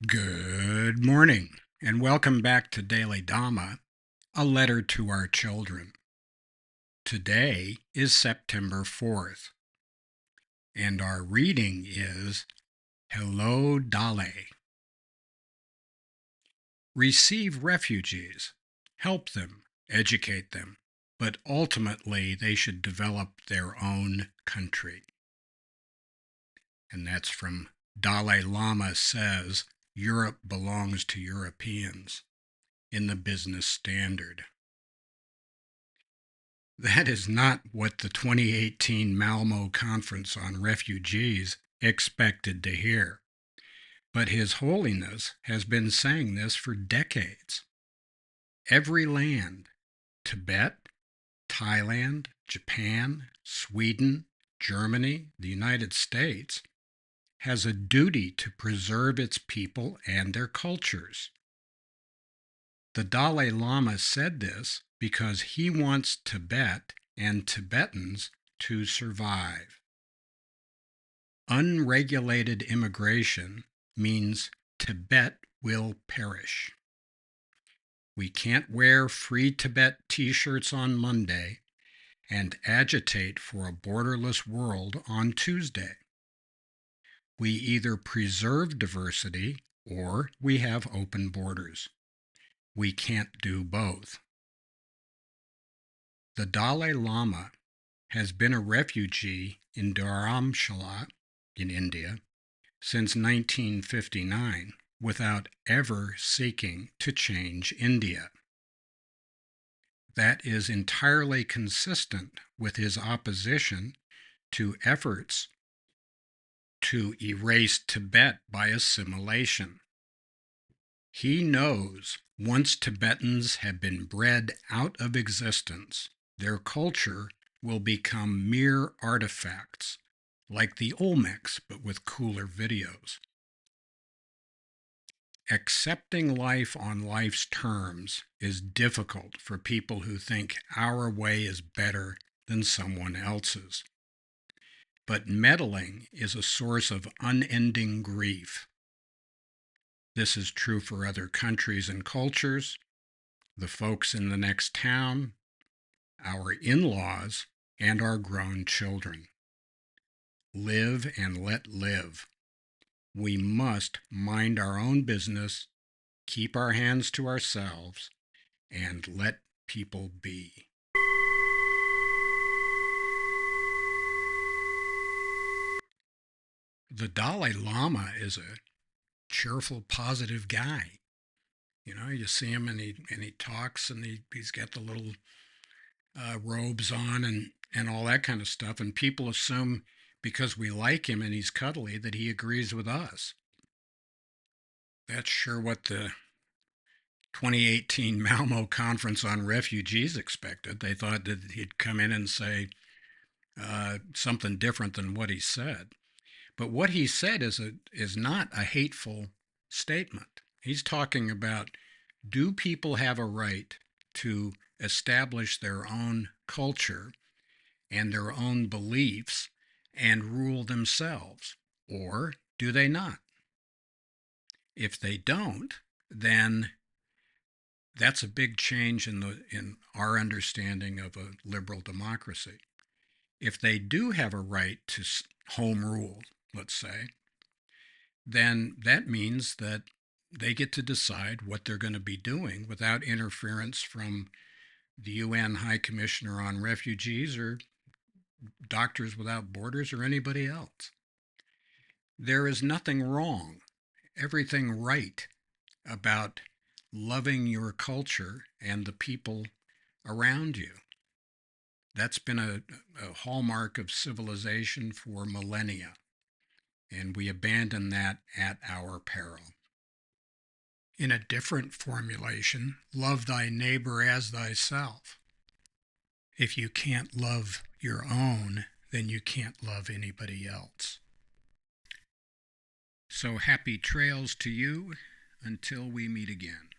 Good morning, and welcome back to Daily Dhamma, a letter to our children. Today is September 4th, and our reading is Hello Dalai. Receive refugees, help them, educate them, but ultimately they should develop their own country. And that's from Dalai Lama says, Europe belongs to Europeans in the Business Standard. That is not what the 2018 Malmo Conference on Refugees expected to hear. But His Holiness has been saying this for decades. Every land, Tibet, Thailand, Japan, Sweden, Germany, the United States, has a duty to preserve its people and their cultures. The Dalai Lama said this because he wants Tibet and Tibetans to survive. Unregulated immigration means Tibet will perish. We can't wear Free Tibet t-shirts on Monday and agitate for a borderless world on Tuesday. We either preserve diversity or we have open borders. We can't do both. The Dalai Lama has been a refugee in Dharamshala in India since 1959 without ever seeking to change India. That is entirely consistent with his opposition to efforts to erase Tibet by assimilation. He knows once Tibetans have been bred out of existence, their culture will become mere artifacts, like the Olmecs, but with cooler videos. Accepting life on life's terms is difficult for people who think our way is better than someone else's. But meddling is a source of unending grief. This is true for other countries and cultures, the folks in the next town, our in-laws, and our grown children. Live and let live. We must mind our own business, keep our hands to ourselves, and let people be. The Dalai Lama is a cheerful, positive guy. You see him and he talks and he's got the little robes on and all that kind of stuff. And people assume because we like him and he's cuddly that he agrees with us. That's sure what the 2018 Malmo Conference on Refugees expected. They thought that he'd come in and say something different than what he said. But what he said is not a hateful statement. He's talking about, do people have a right to establish their own culture and their own beliefs and rule themselves, or do they not? If they don't, then that's a big change in our understanding of a liberal democracy. If they do have a right to home rule, let's say, then that means that they get to decide what they're going to be doing without interference from the UN High Commissioner on Refugees or Doctors Without Borders or anybody else. There is nothing wrong, everything right about loving your culture and the people around you. That's been a hallmark of civilization for millennia, and we abandon that at our peril. In a different formulation, love thy neighbor as thyself. If you can't love your own, then you can't love anybody else. So happy trails to you until we meet again.